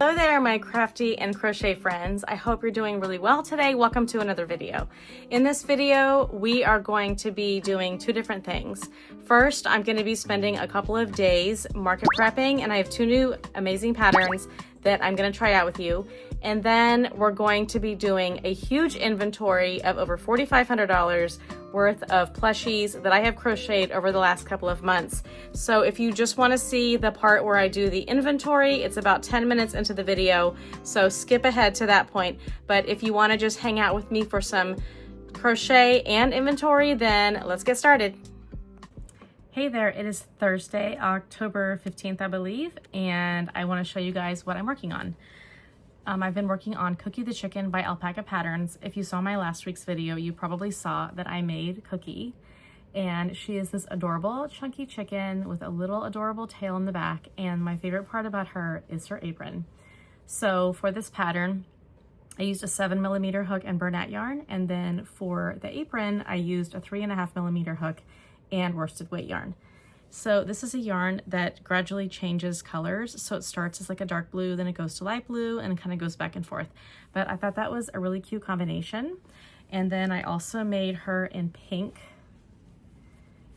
Hello there, my crafty and crochet friends. I hope you're doing really well today. Welcome to another video. In this video, we are going to be doing two different things. First, I'm going to be spending a couple of days market prepping, and I have two new amazing patterns that I'm going to try out with you. And then we're going to be doing a huge inventory of over $4,500 worth of plushies that I have crocheted over the last couple of months. So if you just want to see the part where I do the inventory, it's about 10 minutes into the video, so skip ahead to that point. But if you want to just hang out with me for some crochet and inventory, then let's get started. Hey there, it is Thursday, October 15th, I believe, and I want to show you guys what I'm working on. I've been working on Cookie the Chicken by Alpaca Patterns. If you saw my last week's video, you probably saw that I made Cookie, and she is this adorable chunky chicken with a little adorable tail in the back, and my favorite part about her is her apron. So for this pattern, I used a 7mm hook and Bernat yarn, and then for the apron, I used a 3.5mm hook and worsted weight yarn. So this is a yarn that gradually changes colors. So it starts as like a dark blue, then it goes to light blue, and it kind of goes back and forth. But I thought that was a really cute combination. And then I also made her in pink.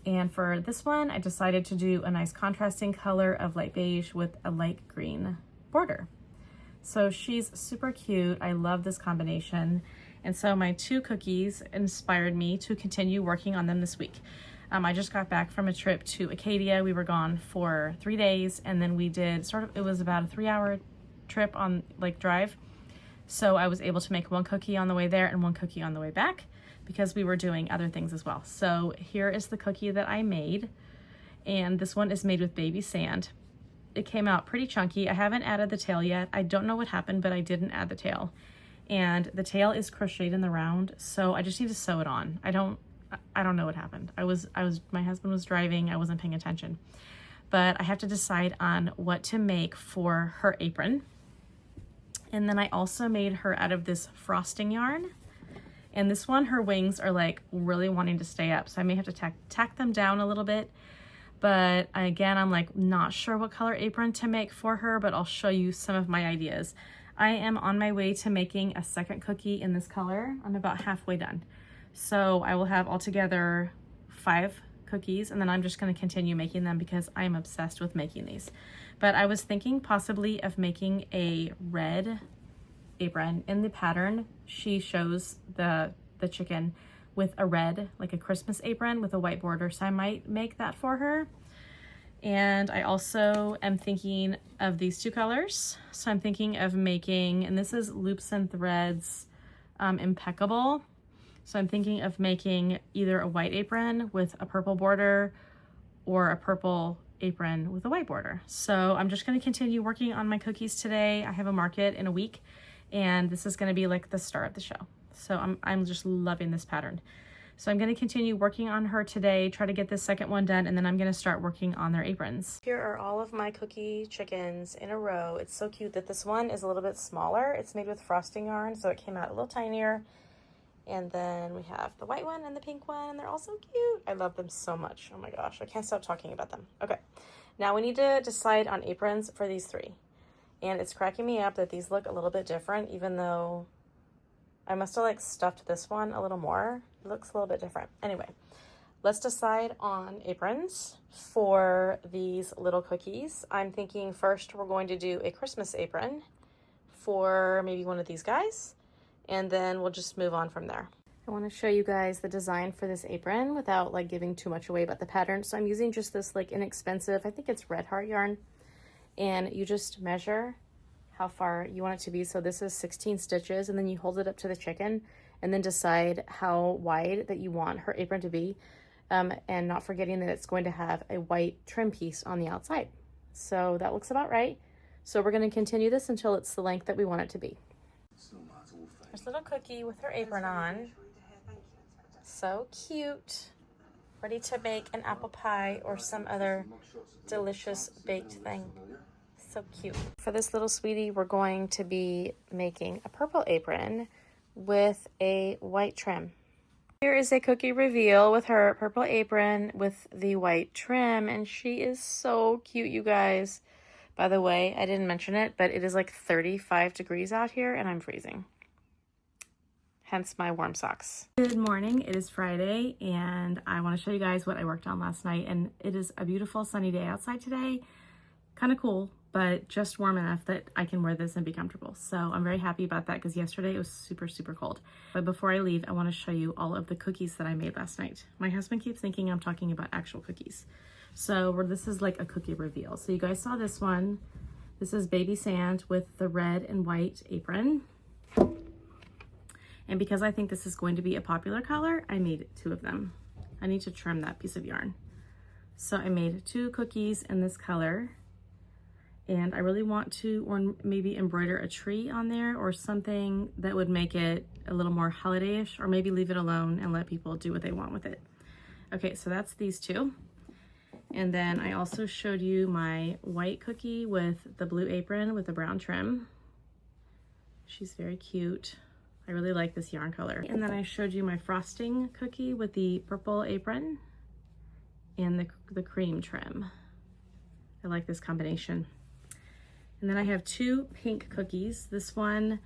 And for this one, I decided to do a nice contrasting color of light beige with a light green border. So she's super cute. I love this combination. And so my two cookies inspired me to continue working on them this week. I just got back from a trip to Acadia. We were gone for 3 days, and then we did it was about a 3-hour trip on drive. So I was able to make one cookie on the way there and one cookie on the way back because we were doing other things as well. So here is the cookie that I made, and this one is made with baby sand. It came out pretty chunky. I haven't added the tail yet. I don't know what happened, but I didn't add the tail. And the tail is crocheted in the round, so I just need to sew it on. I don't know what happened. My husband was driving, I wasn't paying attention. But I have to decide on what to make for her apron. And then I also made her out of this frosting yarn. And this one, her wings are like really wanting to stay up, so I may have to tack them down a little bit. But again, I'm like not sure what color apron to make for her, but I'll show you some of my ideas. I am on my way to making a second cookie in this color. I'm about halfway done. So I will have altogether 5 cookies, and then I'm just going to continue making them because I'm obsessed with making these. But I was thinking possibly of making a red apron. In the pattern, she shows the chicken with a red, like a Christmas apron with a white border. So I might make that for her. And I also am thinking of these two colors. So I'm thinking of making, and this is Loops and Threads Impeccable. So I'm thinking of making either a white apron with a purple border or a purple apron with a white border. So I'm just going to continue working on my cookies today. I have a market in a week, and this is going to be like the star of the show. So I'm just loving this pattern. So I'm going to continue working on her today, try to get this second one done, and then I'm going to start working on their aprons. Here are all of my cookie chickens in a row. It's so cute that this one is a little bit smaller. It's made with frosting yarn, so it came out a little tinier. And then we have the white one and the pink one. They're all so cute. I love them so much. Oh my gosh, I can't stop talking about them. Okay, now we need to decide on aprons for these 3. And it's cracking me up that these look a little bit different, even though I must have stuffed this one a little more. It looks a little bit different. Anyway, let's decide on aprons for these little cookies. I'm thinking first we're going to do a Christmas apron for maybe one of these guys, and then we'll just move on from there. I want to show you guys the design for this apron without giving too much away about the pattern. So I'm using just this inexpensive, I think it's Red Heart yarn, and you just measure how far you want it to be. So this is 16 stitches, and then you hold it up to the chicken and then decide how wide that you want her apron to be, and not forgetting that it's going to have a white trim piece on the outside. So that looks about right. So we're going to continue this until it's the length that we want it to be. There's little Cookie with her apron on. So cute. Ready to make an apple pie or some other delicious baked thing. So cute. For this little sweetie, we're going to be making a purple apron with a white trim. Here is a cookie reveal with her purple apron with the white trim, and she is so cute, you guys. By the way, I didn't mention it, but it is like 35 degrees out here and I'm freezing. Hence my warm socks. Good morning, it is Friday and I want to show you guys what I worked on last night, and it is a beautiful sunny day outside today. Kind of cool, but just warm enough that I can wear this and be comfortable. So I'm very happy about that because yesterday it was super, super cold. But before I leave, I want to show you all of the cookies that I made last night. My husband keeps thinking I'm talking about actual cookies. So this is like a cookie reveal. So you guys saw this one. This is Baby Sand with the red and white apron. And because I think this is going to be a popular color, I made 2 of them. I need to trim that piece of yarn. So I made 2 cookies in this color. And I really want to, or maybe embroider a tree on there or something that would make it a little more holiday-ish, or maybe leave it alone and let people do what they want with it. Okay, so that's these 2. And then I also showed you my white cookie with the blue apron with the brown trim. She's very cute. I really like this yarn color. And then I showed you my frosting cookie with the purple apron and the cream trim. I like this combination. And then I have 2 pink cookies. This one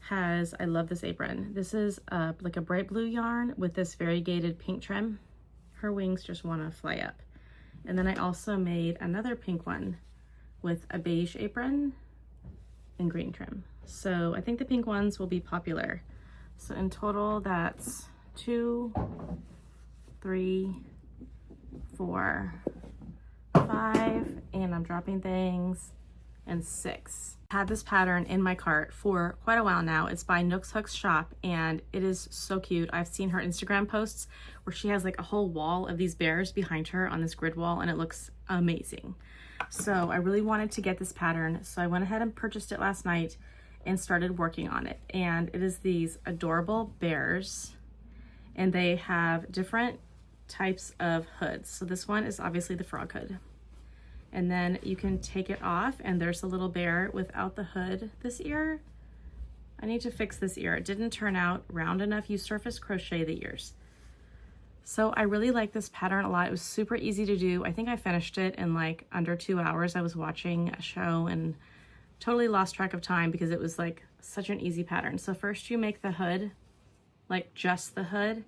has, I love this apron. This is like a bright blue yarn with this variegated pink trim. Her wings just want to fly up. And then I also made another pink one with a beige apron and green trim. So I think the pink ones will be popular. So in total, that's 2, 3, 4, 5, and I'm dropping things, and 6. I had this pattern in my cart for quite a while now. It's by Nooks Hooks Shop and it is so cute. I've seen her Instagram posts where she has like a whole wall of these bears behind her on this grid wall and it looks amazing. So I really wanted to get this pattern, so I went ahead and purchased it last night and started working on it. And it is these adorable bears and they have different types of hoods. So this one is obviously the frog hood. And then you can take it off and there's a little bear without the hood. This ear, I need to fix this ear. It didn't turn out round enough. You surface crochet the ears. So I really like this pattern a lot. It was super easy to do. I think I finished it in like under 2 hours. I was watching a show and totally lost track of time because it was like such an easy pattern. So first you make the hood, like just the hood,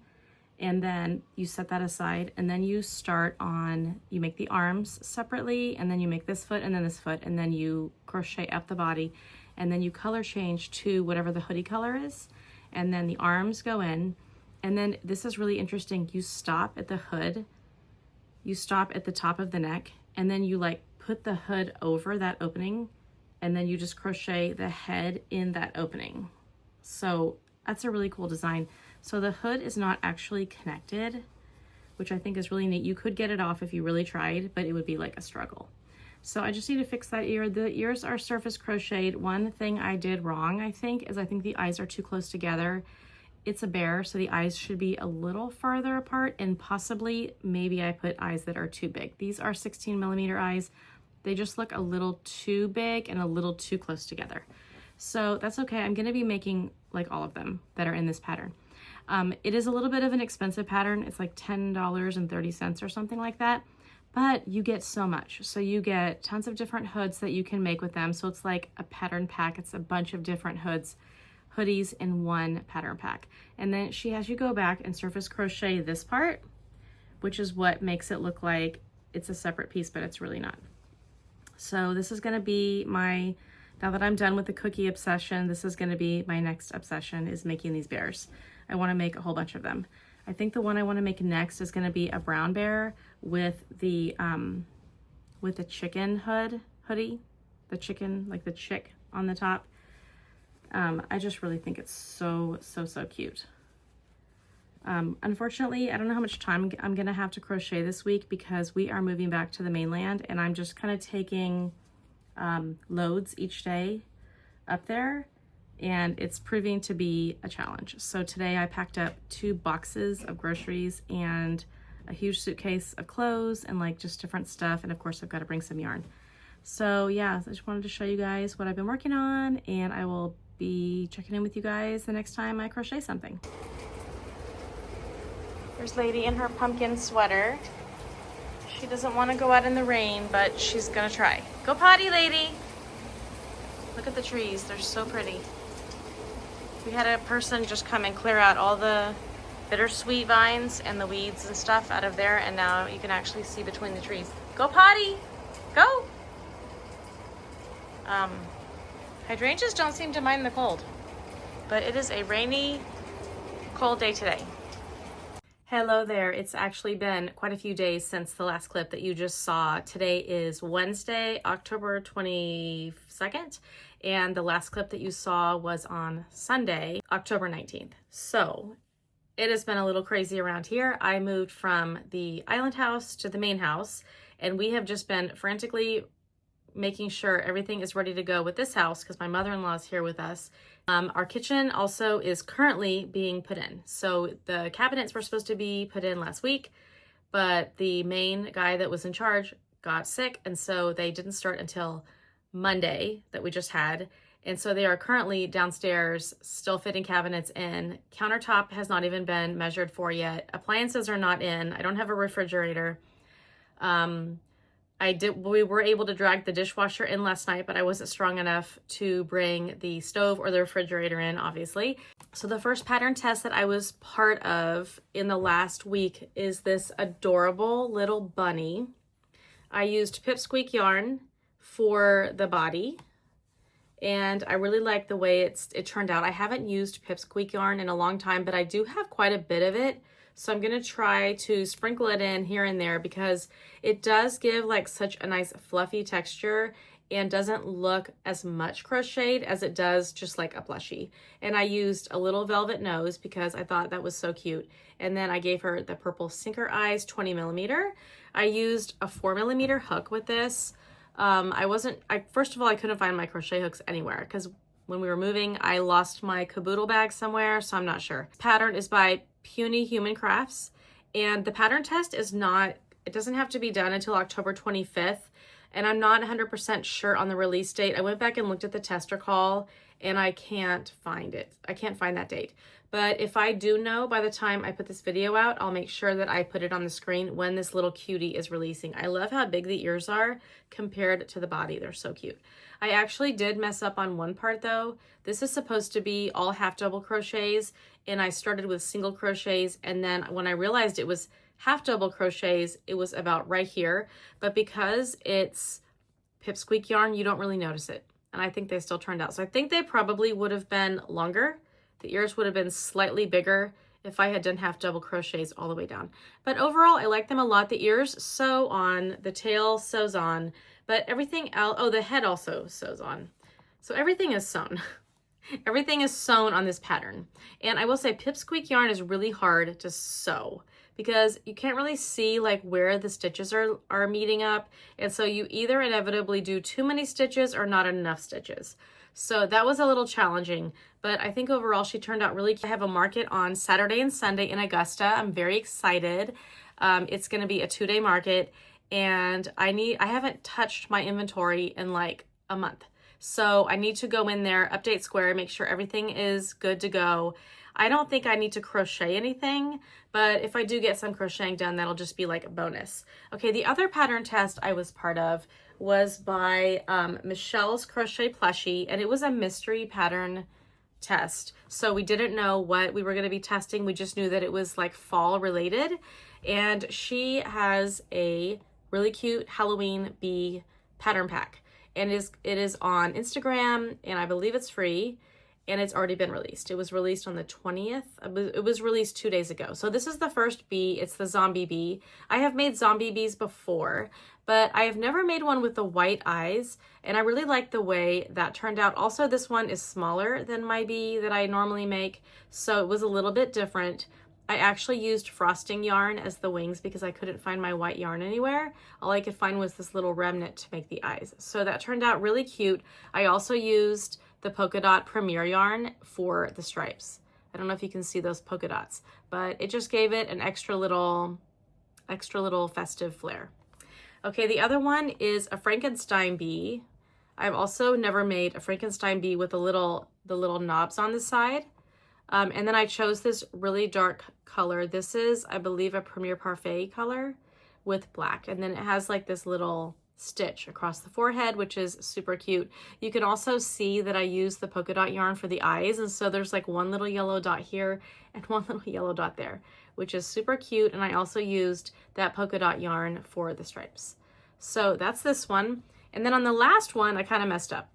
and then you set that aside, and then you start on, you make the arms separately, and then you make this foot and then this foot, and then you crochet up the body, and then you color change to whatever the hoodie color is, and then the arms go in, and then this is really interesting. You stop at the hood, you stop at the top of the neck, and then you like put the hood over that opening, and then you just crochet the head in that opening. So that's a really cool design. So the hood is not actually connected, which I think is really neat. You could get it off if you really tried, but it would be like a struggle. So I just need to fix that ear. The ears are surface crocheted. One thing I did wrong, I think, is I think the eyes are too close together. It's a bear, so the eyes should be a little farther apart, and possibly maybe I put eyes that are too big. These are 16mm eyes. They just look a little too big and a little too close together. So that's okay. I'm gonna be making like all of them that are in this pattern. It is a little bit of an expensive pattern. It's like $10.30 or something like that, but you get so much. So you get tons of different hoods that you can make with them. So it's like a pattern pack. It's a bunch of different hoodies in one pattern pack. And then she has you go back and surface crochet this part, which is what makes it look like it's a separate piece, but it's really not. So this is gonna be my, now that I'm done with the cookie obsession, this is gonna be my next obsession, is making these bears. I wanna make a whole bunch of them. I think the one I wanna make next is gonna be a brown bear with the chicken hoodie, the chicken, like the chick on the top. I just really think it's so cute. Unfortunately, I don't know how much time I'm gonna have to crochet this week because we are moving back to the mainland and I'm just kind of taking loads each day up there, and it's proving to be a challenge. So today I packed up 2 boxes of groceries and a huge suitcase of clothes and like just different stuff, and of course I've got to bring some yarn. So yeah, I just wanted to show you guys what I've been working on, and I will be checking in with you guys the next time I crochet something. There's Lady in her pumpkin sweater. She doesn't want to go out in the rain, but she's gonna try. Go potty, lady. Look at the trees, they're so pretty. We had a person just come and clear out all the bittersweet vines and the weeds and stuff out of there, and now you can actually see between the trees. Go potty, go. Hydrangeas don't seem to mind the cold, but it is a rainy, cold day today. Hello there. It's actually been quite a few days since the last clip that you just saw. Today is Wednesday, October 22nd, and the last clip that you saw was on Sunday, October 19th. So it has been a little crazy around here. I moved from the island house to the main house, and we have just been frantically making sure everything is ready to go with this house because my mother-in-law is here with us. Our kitchen also is currently being put in. So the cabinets were supposed to be put in last week, but the main guy that was in charge got sick, and so they didn't start until Monday that we just had. And so they are currently downstairs still fitting cabinets in. Countertop has not even been measured for yet. Appliances are not in. I don't have a refrigerator. We were able to drag the dishwasher in last night, but I wasn't strong enough to bring the stove or the refrigerator in, obviously. So the first pattern test that I was part of in the last week is this adorable little bunny. I used Pipsqueak yarn for the body, and I really like the way it turned out. I haven't used Pipsqueak yarn in a long time, but I do have quite a bit of it. So I'm going to try to sprinkle it in here and there because it does give like such a nice fluffy texture and doesn't look as much crocheted as it does just like a plushie. And I used a little velvet nose because I thought that was so cute. And then I gave her the purple sinker eyes 20 millimeter. I used a 4mm hook with this. First of all, I couldn't find my crochet hooks anywhere because when we were moving, I lost my caboodle bag somewhere, so I'm not sure. This pattern is by Puny Human Crafts, and the pattern test is it doesn't have to be done until October 25th, and I'm not 100% sure on the release date. I went back and looked at the tester call, and I can't find it. I can't find that date. But if I do know by the time I put this video out, I'll make sure that I put it on the screen when this little cutie is releasing. I love how big the ears are compared to the body. They're so cute. I actually did mess up on one part though. This is supposed to be all half double crochets, and I started with single crochets, and then when I realized it was half double crochets, it was about right here. But because it's Pipsqueak yarn, you don't really notice it. And I think they still turned out. So I think they probably would have been longer. The ears would have been slightly bigger if I had done half double crochets all the way down. But overall, I like them a lot. The ears sew on, the tail sews on, but everything else, oh, the head also sews on. So everything is sewn. Everything is sewn on this pattern. And I will say Pipsqueak yarn is really hard to sew because you can't really see like where the stitches are meeting up. And so you either inevitably do too many stitches or not enough stitches. So that was a little challenging, but I think overall she turned out really cute. I have a market on Saturday and Sunday in Augusta. I'm very excited. It's going to be a 2-day market, and I haven't touched my inventory in like a month. So I need to go in there, update square, make sure everything is good to go. I don't think I need to crochet anything, but if I do get some crocheting done, that'll just be like a bonus. Okay, the other pattern test I was part of was by Michelle's Crochet Plushie, and it was a mystery pattern test. So we didn't know what we were going to be testing. We just knew that it was like fall related, and she has a really cute Halloween bee pattern pack, and it is on Instagram, and I believe it's free, and it's already been released. It was released on the 20th. It was released 2 days ago. So this is the first bee. It's the zombie bee. I have made zombie bees before, but I have never made one with the white eyes, and I really like the way that turned out. Also, this one is smaller than my bee that I normally make, so it was a little bit different. I actually used frosting yarn as the wings because I couldn't find my white yarn anywhere. All I could find was this little remnant to make the eyes. So that turned out really cute. I also used the polka dot premier yarn for the stripes. I don't know if you can see those polka dots, but it just gave it an extra little festive flair. Okay, the other one is a Frankenstein bee. I've also never made a Frankenstein bee with the little knobs on the side. And then I chose this really dark color. This is, I believe, a Premier Parfait color with black. And then it has like this little stitch across the forehead, which is super cute. You can also see that I use the polka dot yarn for the eyes. And so there's like one little yellow dot here and one little yellow dot there, which is super cute. And I also used that polka dot yarn for the stripes. So that's this one. And then on the last one, I kind of messed up.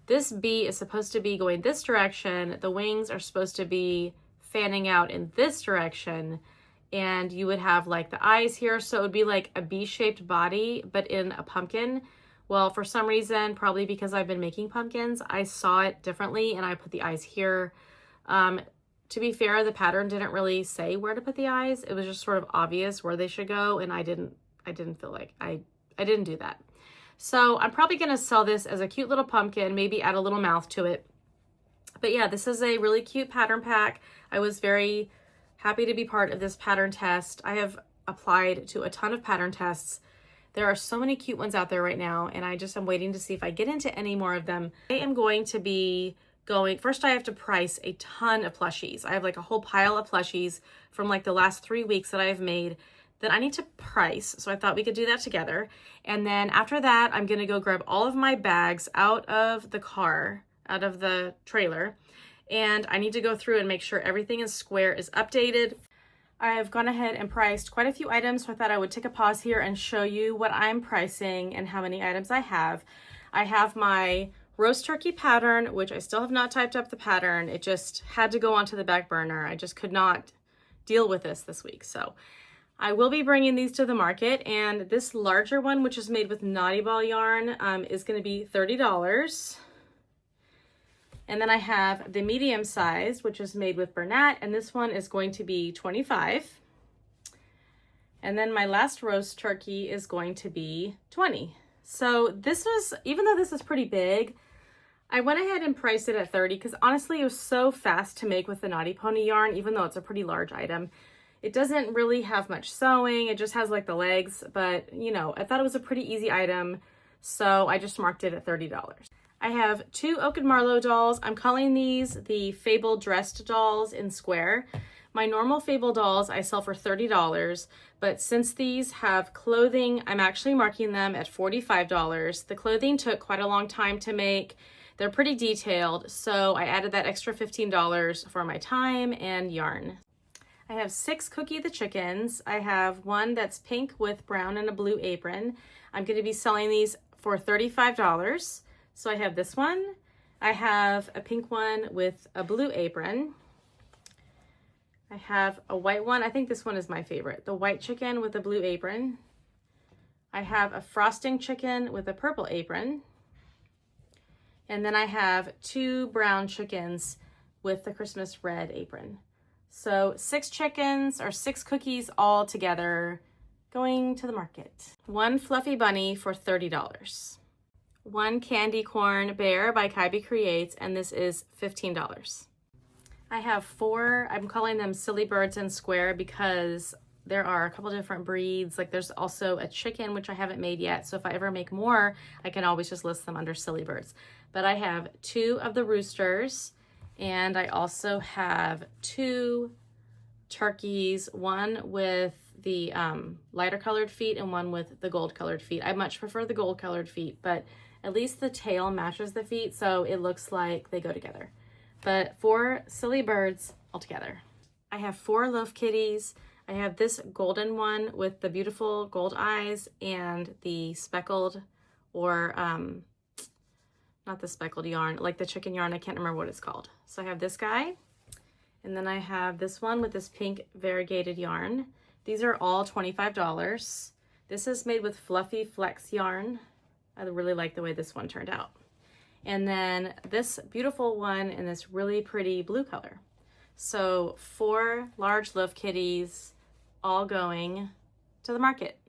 This bee is supposed to be going this direction. The wings are supposed to be fanning out in this direction. And you would have like the eyes here. So it would be like a bee-shaped body, but in a pumpkin. Well, for some reason, probably because I've been making pumpkins, I saw it differently and I put the eyes here. To be fair, the pattern didn't really say where to put the eyes. It was just sort of obvious where they should go. And I didn't feel like I didn't do that. So I'm probably going to sell this as a cute little pumpkin, maybe add a little mouth to it. But yeah, this is a really cute pattern pack. I was very happy to be part of this pattern test. I have applied to a ton of pattern tests. There are so many cute ones out there right now, and I just am waiting to see if I get into any more of them. I am going to be first I have to price a ton of plushies. I have like a whole pile of plushies from like the last 3 weeks that I've made that I need to price. So I thought we could do that together. And then after that, I'm gonna go grab all of my bags out of the car, out of the trailer. And I need to go through and make sure everything is square is updated. I've gone ahead and priced quite a few items, so I thought I would take a pause here and show you what I'm pricing and how many items I have. I have my roast turkey pattern, which I still have not typed up the pattern. It just had to go onto the back burner. I just could not deal with this week. So I will be bringing these to the market, and this larger one, which is made with Naughty Ball yarn, is going to be $30. And then I have the medium size, which is made with Bernat, and this one is going to be $25. And then my last roast turkey is going to be $20. So this was, even though this is pretty big, I went ahead and priced it at $30 because honestly it was so fast to make with the Naughty Pony yarn, even though it's a pretty large item. It doesn't really have much sewing. It just has like the legs, but you know, I thought it was a pretty easy item. So I just marked it at $30. I have 2 Oak and Marlowe dolls. I'm calling these the Fable Dressed dolls in square. My normal Fable dolls I sell for $30, but since these have clothing, I'm actually marking them at $45. The clothing took quite a long time to make. They're pretty detailed, so I added that extra $15 for my time and yarn. I have 6 Cookie the Chickens. I have one that's pink with brown and a blue apron. I'm going to be selling these for $35. So I have this one. I have a pink one with a blue apron. I have a white one. I think this one is my favorite. The white chicken with a blue apron. I have a frosting chicken with a purple apron. And then I have 2 brown chickens with the Christmas red apron. So 6 chickens or 6 cookies all together going to the market. 1 fluffy bunny for $30. 1 candy corn bear by Kylie Creates, and this is $15. I have 4, I'm calling them Silly Birds in Square because there are a couple different breeds. Like there's also a chicken, which I haven't made yet. So if I ever make more, I can always just list them under Silly Birds. But I have 2 of the roosters, and I also have 2 turkeys, one with the lighter colored feet and one with the gold colored feet. I much prefer the gold colored feet, but at least the tail matches the feet, so it looks like they go together. But 4 silly birds altogether. I have 4 loaf kitties. I have this golden one with the beautiful gold eyes and the speckled, or not the speckled yarn, like the chicken yarn. I can't remember what it's called. So I have this guy, and then I have this one with this pink variegated yarn. These are all $25. This is made with fluffy flex yarn. I really like the way this one turned out. And then this beautiful one in this really pretty blue color. So 4 large loaf kitties all going to the market.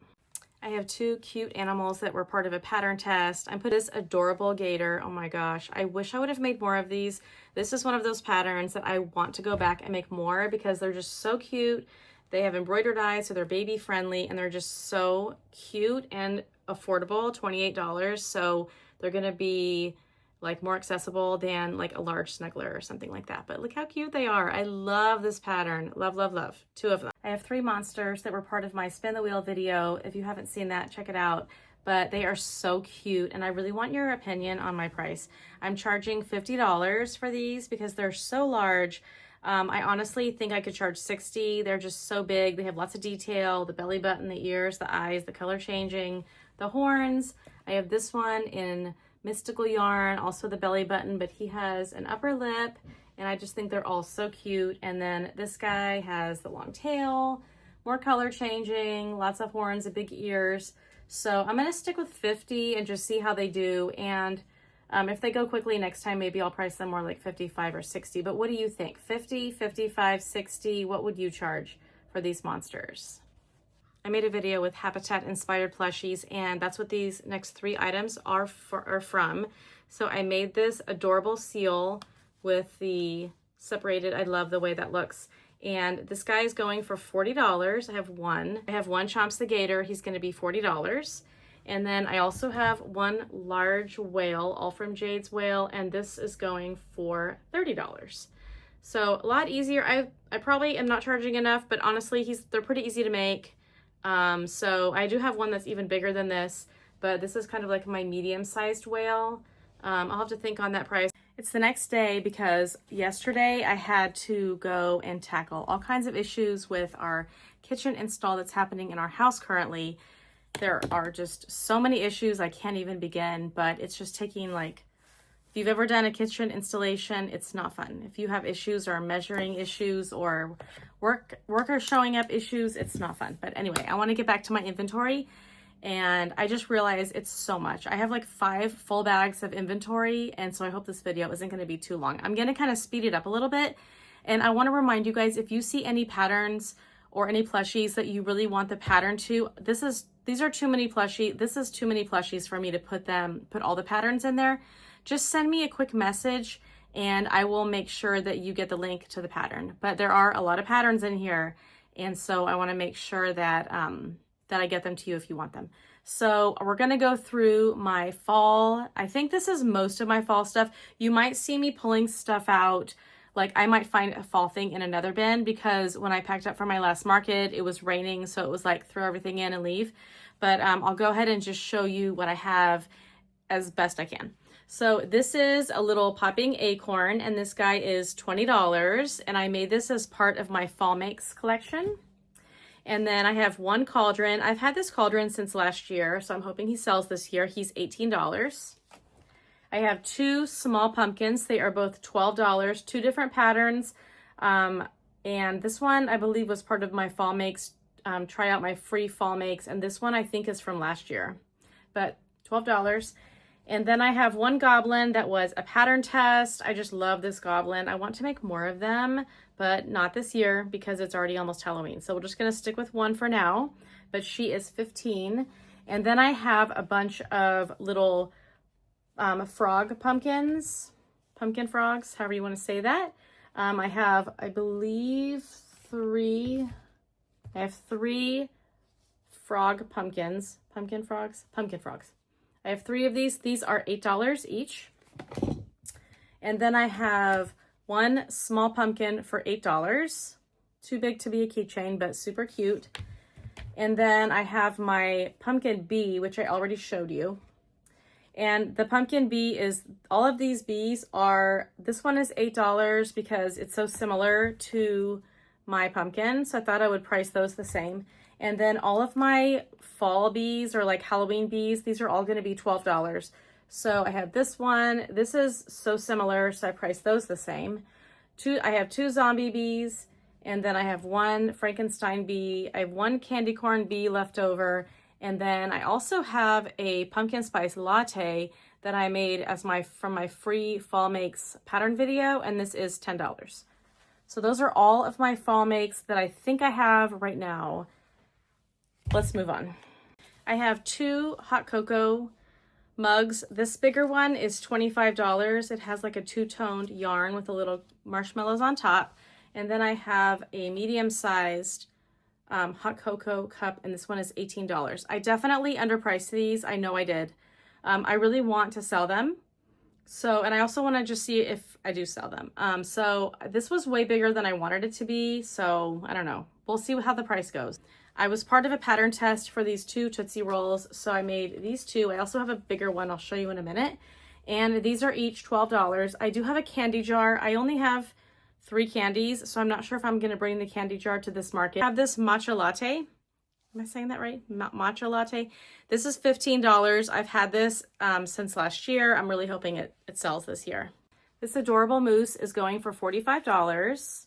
I have 2 cute animals that were part of a pattern test. I put this adorable gator. Oh my gosh, I wish I would have made more of these. This is one of those patterns that I want to go back and make more because they're just so cute. They have embroidered eyes, so they're baby friendly, and they're just so cute and affordable, $28. So they're gonna be like more accessible than like a large snuggler or something like that. But look how cute they are. I love this pattern. Love, love, love. 2 of them. I have 3 monsters that were part of my spin the wheel video. If you haven't seen that, check it out. But they are so cute, and I really want your opinion on my price. I'm charging $50 for these because they're so large. I honestly think I could charge $60. They're just so big. They have lots of detail, the belly button, the ears, the eyes, the color changing, the horns. I have this one in mystical yarn, also the belly button, but he has an upper lip, and I just think they're all so cute. And then this guy has the long tail, more color changing, lots of horns and big ears. So I'm gonna stick with 50 and just see how they do. And if they go quickly next time, maybe I'll price them more like 55 or 60. But what do you think? 50, 55, 60? What would you charge for these monsters? I made a video with Habitat inspired plushies, and that's what these next 3 items are from. So I made this adorable seal with the separated. I love the way that looks. And this guy is going for $40. I have one Chomps the Gator. He's going to be $40. And then I also have one large whale, all from Jade's Whale, and this is going for $30. So a lot easier. I probably am not charging enough, but honestly, they're pretty easy to make. So I do have one that's even bigger than this, but this is kind of like my medium-sized whale. I'll have to think on that price. It's the next day because yesterday I had to go and tackle all kinds of issues with our kitchen install that's happening in our house currently. There are just so many issues, I can't even begin, but it's just taking like, if you've ever done a kitchen installation, it's not fun. If you have issues or measuring issues or workers showing up issues, it's not fun. But anyway, I want to get back to my inventory, and I just realized it's so much. I have like 5 full bags of inventory, and so I hope this video isn't going to be too long. I'm going to kind of speed it up a little bit, and I want to remind you guys, if you see any patterns or any plushies that you really want the pattern to, these are too many plushies. This is too many plushies for me to put all the patterns in there. Just send me a quick message and I will make sure that you get the link to the pattern. But there are a lot of patterns in here, and so I want to make sure that that I get them to you if you want them. So we're going to go through my fall. I think this is most of my fall stuff. You might see me pulling stuff out. Like I might find a fall thing in another bin because when I packed up for my last market, it was raining. So it was like throw everything in and leave. But I'll go ahead and just show you what I have as best I can. So this is a little popping acorn, and this guy is $20. And I made this as part of my fall makes collection. And then I have one cauldron. I've had this cauldron since last year, so I'm hoping he sells this year. He's $18. I have 2 small pumpkins. They are both $12, 2 different patterns. And this one I believe was part of my fall makes, try out my free fall makes. And this one I think is from last year, but $12. And then I have one goblin that was a pattern test. I just love this goblin. I want to make more of them, but not this year because it's already almost Halloween. So we're just gonna stick with one for now, but she is 15. And then I have a bunch of little frog pumpkins, pumpkin frogs, however you want to say that. I have, I believe, 3 frog pumpkins, pumpkin frogs. I have 3 of these. These are $8 each. And then I have one small pumpkin for $8. Too big to be a keychain, but super cute. And then I have my pumpkin bee, which I already showed you. And the pumpkin bee is, all of these bees are, this one is $8 because it's so similar to my pumpkin. So I thought I would price those the same. And then all of my fall bees or like Halloween bees, these are all going to be $12. So I have this one. This is so similar, so I priced those the same. I have 2 zombie bees, and then I have 1 Frankenstein bee. I have 1 candy corn bee left over. And then I also have a pumpkin spice latte that I made as from my free fall makes pattern video, and this is $10. So those are all of my fall makes that I think I have right now. Let's move on. I have 2 hot cocoa mugs. This bigger one is $25. It has like a 2-toned yarn with a little marshmallows on top. And then I have a medium-sized hot cocoa cup, and this one is $18. I definitely underpriced these. I know I did. I really want to sell them. So, and I also want to just see if I do sell them. So this was way bigger than I wanted it to be. So I don't know. We'll see how the price goes. I was part of a pattern test for these 2 Tootsie Rolls. So I made these 2. I also have a bigger one I'll show you in a minute. And these are each $12. I do have a candy jar. I only have 3 candies, so I'm not sure if I'm going to bring the candy jar to this market. I have this matcha latte. Am I saying that right? Matcha latte. This is $15. I've had this since last year. I'm really hoping it sells this year. This adorable moose is going for $45.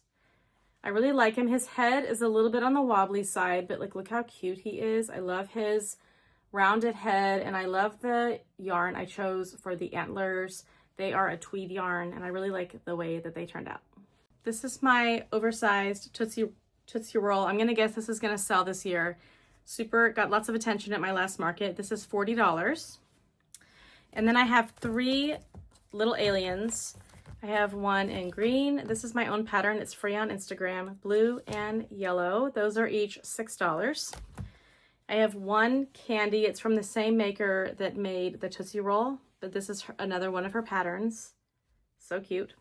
I really like him. His head is a little bit on the wobbly side, but like, look how cute he is. I love his rounded head, and I love the yarn I chose for the antlers. They are a tweed yarn, and I really like the way that they turned out. This is my oversized Tootsie Roll. I'm gonna guess this is gonna sell this year. Got lots of attention at my last market. This is $40. And then I have 3 little aliens. I have one in green. This is my own pattern. It's free on Instagram. Blue and yellow. Those are each $6. I have one candy. It's from the same maker that made the Tootsie Roll, but this is another one of her patterns. So cute.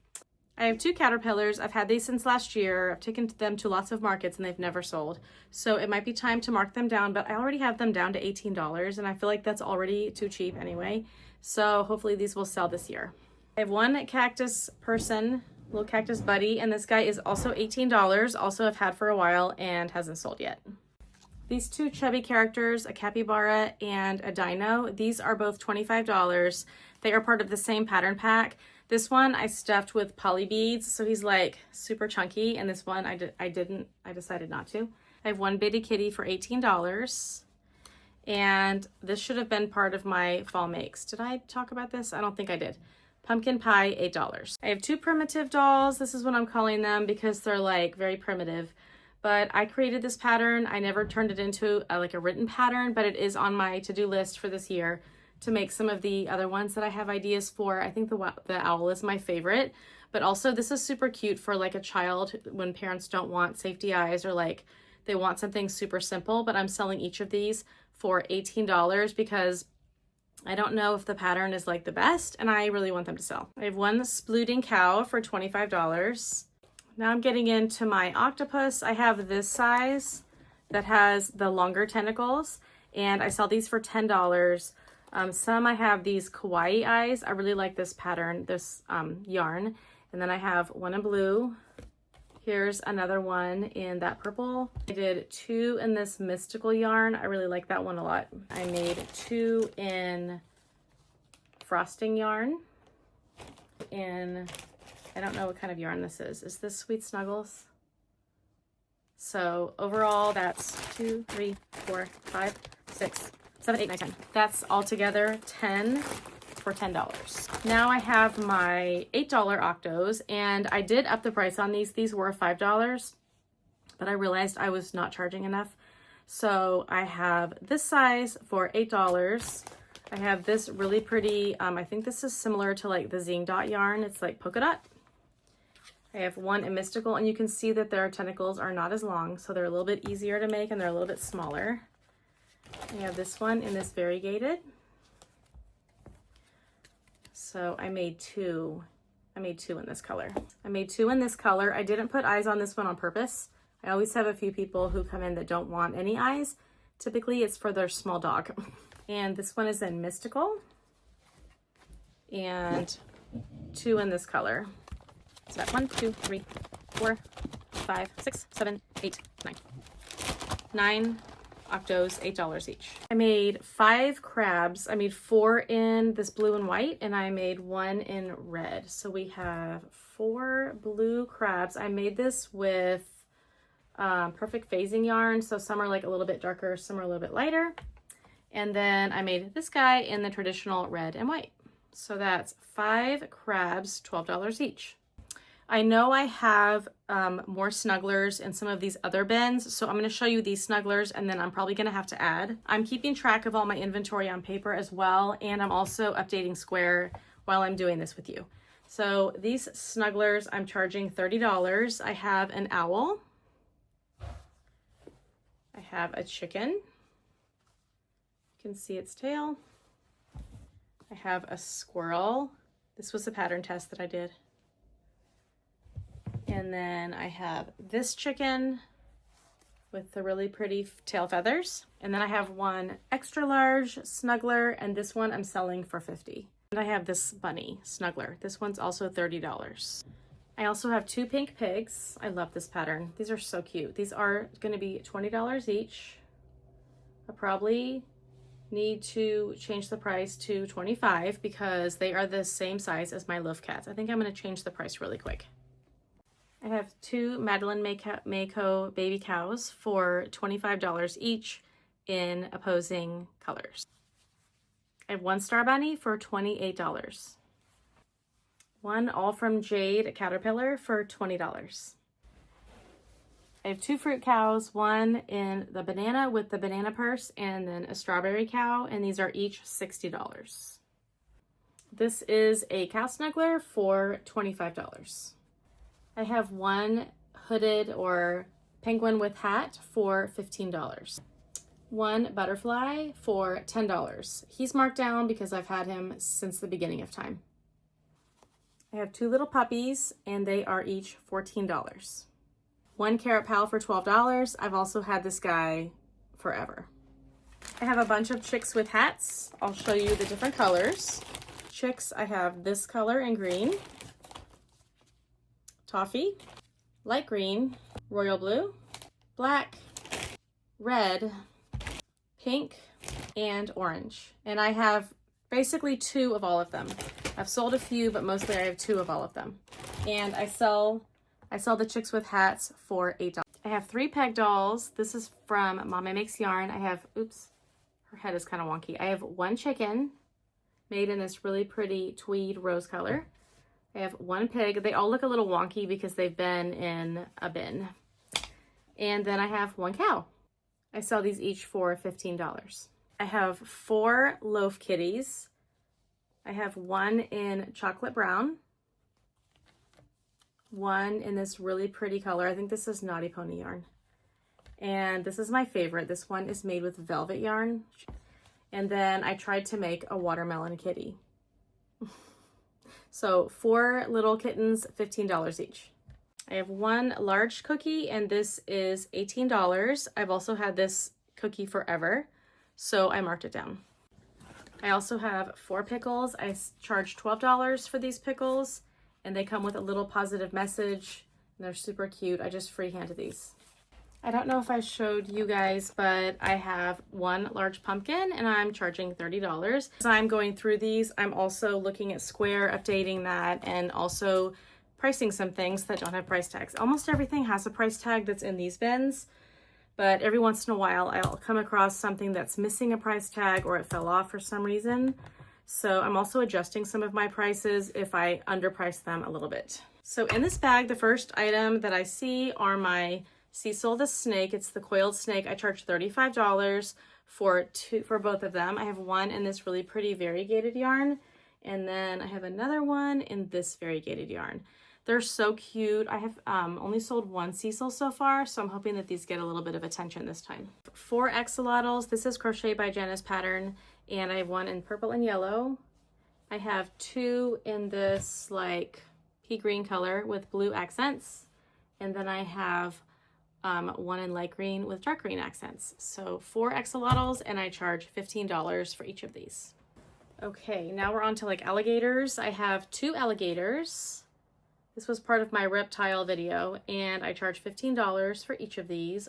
I have 2 caterpillars. I've had these since last year. I've taken them to lots of markets and they've never sold. So it might be time to mark them down, but I already have them down to $18 and I feel like that's already too cheap anyway. So hopefully these will sell this year. I have one cactus person, little cactus buddy, and this guy is also $18. Also I've had for a while and hasn't sold yet. These 2 chubby characters, a capybara and a dino, these are both $25. They are part of the same pattern pack. This one I stuffed with poly beads, so he's like super chunky, and this one I decided not to. I have one bitty kitty for $18, and this should have been part of my fall makes. Did I talk about this? I don't think I did. Pumpkin pie, $8. I have 2 primitive dolls. This is what I'm calling them because they're like very primitive. But I created this pattern. I never turned it into like a written pattern, but it is on my to-do list for this year to make some of the other ones that I have ideas for. I think the owl is my favorite, but also this is super cute for like a child when parents don't want safety eyes or like they want something super simple, but I'm selling each of these for $18 because I don't know if the pattern is like the best and I really want them to sell. I have one splooting cow for $25. Now I'm getting into my octopus. I have this size that has the longer tentacles and I sell these for $10. Some I have these kawaii eyes. I really like this pattern, this yarn. And then I have one in blue. Here's another one in that purple. I did 2 in this mystical yarn. I really like that one a lot. I made 2 in frosting yarn. I don't know what kind of yarn this is. Is this Sweet Snuggles? So overall, that's 2, 3, 4, 5, 6, 7, 8, 9, 10. That's altogether 10 for $10. Now I have my $8 octos, and I did up the price on these. These were $5, but I realized I was not charging enough. So I have this size for $8. I have this really pretty, I think this is similar to like the Zing Dot yarn. It's like polka dot. I have one in mystical, and you can see that their tentacles are not as long, so they're a little bit easier to make and they're a little bit smaller. I have this one in this variegated. So I made 2 in this color. I made 2 in this color. I didn't put eyes on this one on purpose. I always have a few people who come in that don't want any eyes. Typically it's for their small dog. And this one is in mystical. And 2 in this color. So that's 1, 2, 3, 4, 5, 6, 7, 8, 9. 9 octos, $8 each. I made 5 crabs. I made 4 in this blue and white, and I made 1 in red. So we have 4 blue crabs. I made this with perfect phasing yarn. So some are like a little bit darker, some are a little bit lighter. And then I made this guy in the traditional red and white. So that's 5 crabs, $12 each. I know I have more snugglers in some of these other bins, so I'm going to show you these snugglers, and then I'm probably going to have to add. I'm keeping track of all my inventory on paper as well, and I'm also updating Square while I'm doing this with you. So these snugglers, I'm charging $30. I have an owl. I have a chicken. You can see its tail. I have a squirrel. This was a pattern test that I did. And then I have this chicken with the really pretty tail feathers. And then I have one extra large snuggler, and this one I'm selling for $50. And I have this bunny snuggler. This one's also $30. I also have two pink pigs. I love this pattern. These are so cute. These are gonna be $20 each. I probably need to change the price to $25 because they are the same size as my loaf cats. I think I'm gonna change the price really quick. I have two Madeline Mako baby cows for $25 each in opposing colors. I have one star bunny for $28. One all from Jade caterpillar for $20. I have two fruit cows, one in the banana with the banana purse and then a strawberry cow, and these are each $60. This is a cow snuggler for $25. I have one hooded or penguin with hat for $15. One butterfly for $10. He's marked down because I've had him since the beginning of time. I have two little puppies and they are each $14. One carrot pal for $12. I've also had this guy forever. I have a bunch of chicks with hats. I'll show you the different colors. Chicks, I have this color in green, toffee, light green, royal blue, black, red, pink, and orange. And I have basically two of all of them. I've sold a few, but mostly I have two of all of them. And I sell the chicks with hats for $8. I have three peg dolls. This is from Mama Makes Yarn. I have, oops, her head is kind of wonky. I have one chicken made in this really pretty tweed rose color. I have one pig. They all look a little wonky because they've been in a bin. And then I have one cow. I sell these each for $15. I have four loaf kitties. I have one in chocolate brown, one in this really pretty color. I think this is Naughty Pony yarn. And this is my favorite. This one is made with velvet yarn. And then I tried to make a watermelon kitty. So four little kittens, $15 each. I have one large cookie and this is $18. I've also had this cookie forever, so I marked it down. I also have four pickles. I charge $12 for these pickles and they come with a little positive message and they're super cute. I just freehanded these. I don't know if I showed you guys, but I have one large pumpkin and I'm charging $30. As I'm going through these, I'm also looking at Square, updating that, and also pricing some things that don't have price tags. Almost everything has a price tag that's in these bins, but every once in a while I'll come across something that's missing a price tag or it fell off for some reason. So I'm also adjusting some of my prices if I underprice them a little bit. So in this bag, the first item that I see are my Cecil the snake. It's the coiled snake. I charge $35 for both of them. I have one in this really pretty variegated yarn, and then I have another one in this variegated yarn. They're so cute. I have only sold one Cecil so far, so I'm hoping that these get a little bit of attention this time. 4 axolotls. This is Crochet by Jenna's pattern, and I have one in purple and yellow. I have two in this like pea green color with blue accents, and then I have one in light green with dark green accents. So 4 axolotls, and I charge $15 for each of these. Okay, now we're on to like alligators. I have 2 alligators. This was part of my reptile video, and I charge $15 for each of these.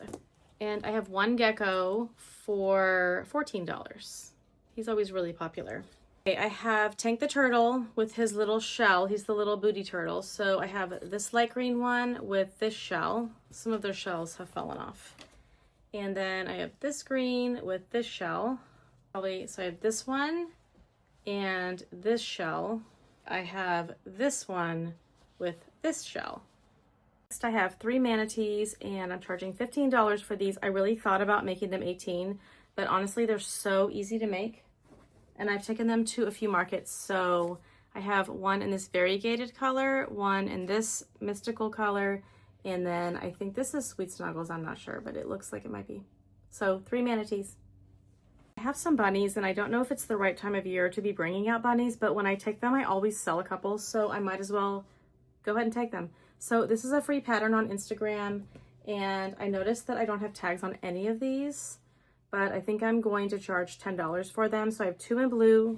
And I have one gecko for $14. He's always really popular. Okay, I have Tank the turtle with his little shell. He's the little booty turtle. So I have this light green one with this shell. Some of their shells have fallen off. And then I have this green with this shell. So I have this one and this shell. I have this one with this shell. Next I have 3 manatees and I'm charging $15 for these. I really thought about making them $18, but honestly they're so easy to make. And I've taken them to a few markets. So I have one in this variegated color, one in this mystical color, and then I think this is Sweet Snuggles, I'm not sure, but it looks like it might be. So 3 manatees. I have some bunnies, and I don't know if it's the right time of year to be bringing out bunnies, but when I take them, I always sell a couple, so I might as well go ahead and take them. So this is a free pattern on Instagram, and I noticed that I don't have tags on any of these, but I think I'm going to charge $10 for them. So I have 2 in blue.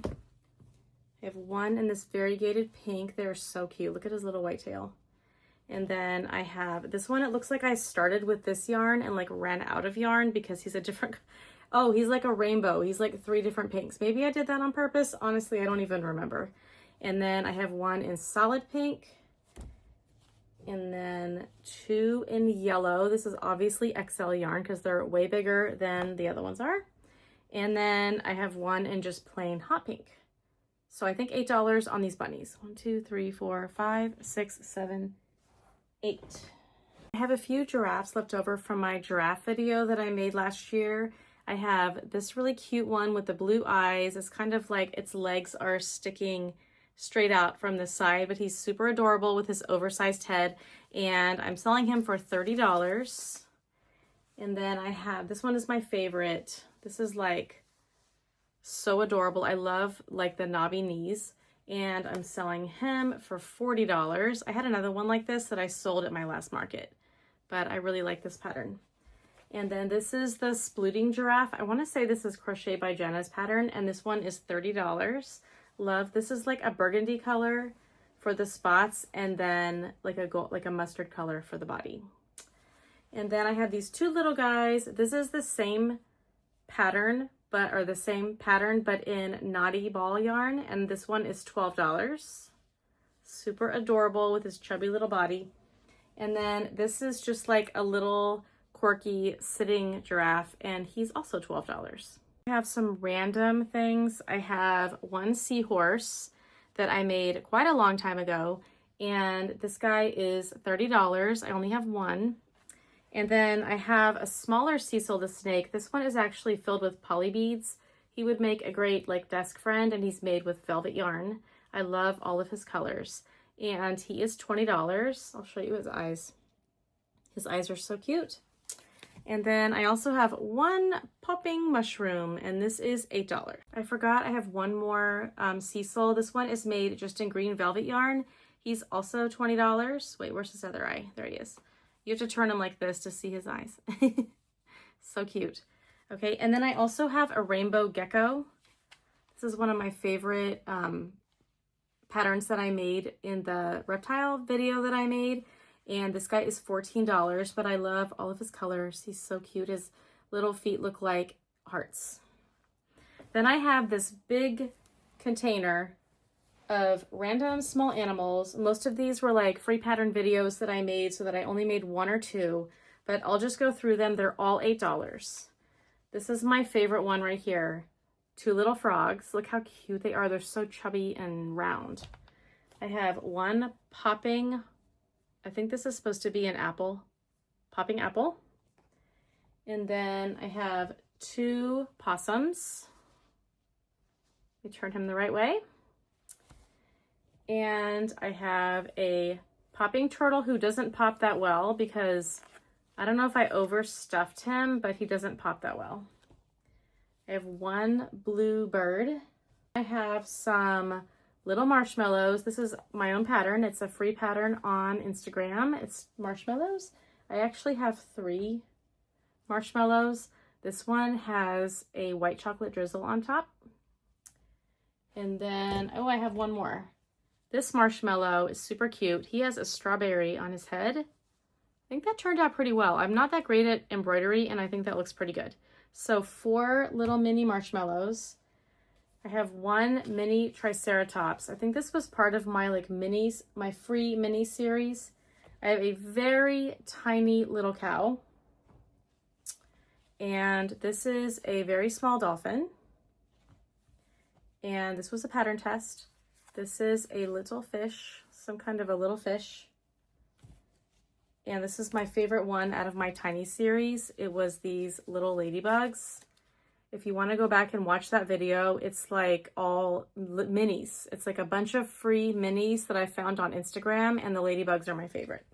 I have 1 in this variegated pink. They're so cute. Look at his little white tail. And then I have this one. It looks like I started with this yarn and like ran out of yarn because he's a different, oh, he's like a rainbow. He's like 3 different pinks. Maybe I did that on purpose. Honestly, I don't even remember. And then I have 1 in solid pink. And then 2 in yellow. This is obviously XL yarn because they're way bigger than the other ones are. And then I have 1 in just plain hot pink. So I think $8 on these bunnies. 1, 2, 3, 4, 5, 6, 7, 8. I have a few giraffes left over from my giraffe video that I made last year. I have this really cute one with the blue eyes. It's kind of like its legs are sticking straight out from the side, but he's super adorable with his oversized head, and I'm selling him for $30. And then I have, this one is my favorite. This is like so adorable. I love like the knobby knees, and I'm selling him for $40. I had another one like this that I sold at my last market, but I really like this pattern. And then this is the splooting giraffe. I want to say this is Crochet by Jenna's pattern, and this one is $30. Love. This is like a burgundy color for the spots, and then like a gold, like a mustard color for the body. And then I have these 2 little guys. This is the same pattern, but in knotty ball yarn, and this one is $12. Super adorable with his chubby little body. And then this is just like a little quirky sitting giraffe, and he's also $12. I have some random things. I have 1 seahorse that I made quite a long time ago, and this guy is $30. I only have 1. And then I have a smaller Cecil the snake. This one is actually filled with poly beads. He would make a great like desk friend, and he's made with velvet yarn. I love all of his colors, and he is $20. I'll show you his eyes. His eyes are so cute. And then I also have 1 popping mushroom, and this is $8. I forgot I have 1 more Cecil. This one is made just in green velvet yarn. He's also $20. Wait, where's his other eye? There he is. You have to turn him like this to see his eyes. So cute. Okay, and then I also have a rainbow gecko. This is one of my favorite patterns that I made in the reptile video that I made. And this guy is $14, but I love all of his colors. He's so cute. His little feet look like hearts. Then I have this big container of random small animals. Most of these were like free pattern videos that I made, so that I only made 1 or 2, but I'll just go through them. They're all $8. This is my favorite one right here. 2 little frogs. Look how cute they are. They're so chubby and round. I have 1 popping, I think this is supposed to be an apple, popping apple. And then I have 2 possums. Let me turn him the right way. And I have a popping turtle who doesn't pop that well because I don't know if I overstuffed him, but he doesn't pop that well. I have 1 blue bird. I have some little marshmallows. This is my own pattern. It's a free pattern on Instagram. It's marshmallows. I actually have 3 marshmallows. This one has a white chocolate drizzle on top. And then, oh, I have 1 more. This marshmallow is super cute. He has a strawberry on his head. I think that turned out pretty well. I'm not that great at embroidery, and I think that looks pretty good. So 4 little mini marshmallows. I have 1 mini triceratops. I think this was part of my like minis, my free mini series. I have a very tiny little cow. And this is a very small dolphin. And this was a pattern test. This is a little fish, some kind of a little fish. And this is my favorite one out of my tiny series. It was these little ladybugs. If you want to go back and watch that video, it's like all minis. It's like a bunch of free minis that I found on Instagram, and the ladybugs are my favorite.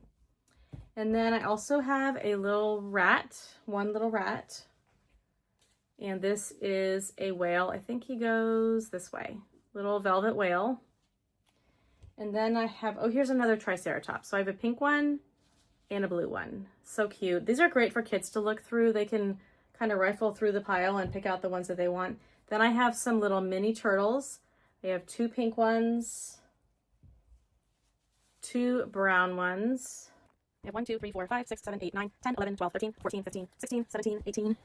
And then I also have a little rat, 1 little rat. And this is a whale. I think he goes this way. Little velvet whale. And then I have, oh, here's another Triceratops. So I have a pink one and a blue one. So cute. These are great for kids to look through. They can kind of rifle through the pile and pick out the ones that they want. Then I have some little mini turtles. I have 2 pink ones, 2 brown ones. I have 1, 2, 3, 4, 5, 6, 7, 8, 9, 10, 11, 12, 13, 14, 15, 16, 17, 18,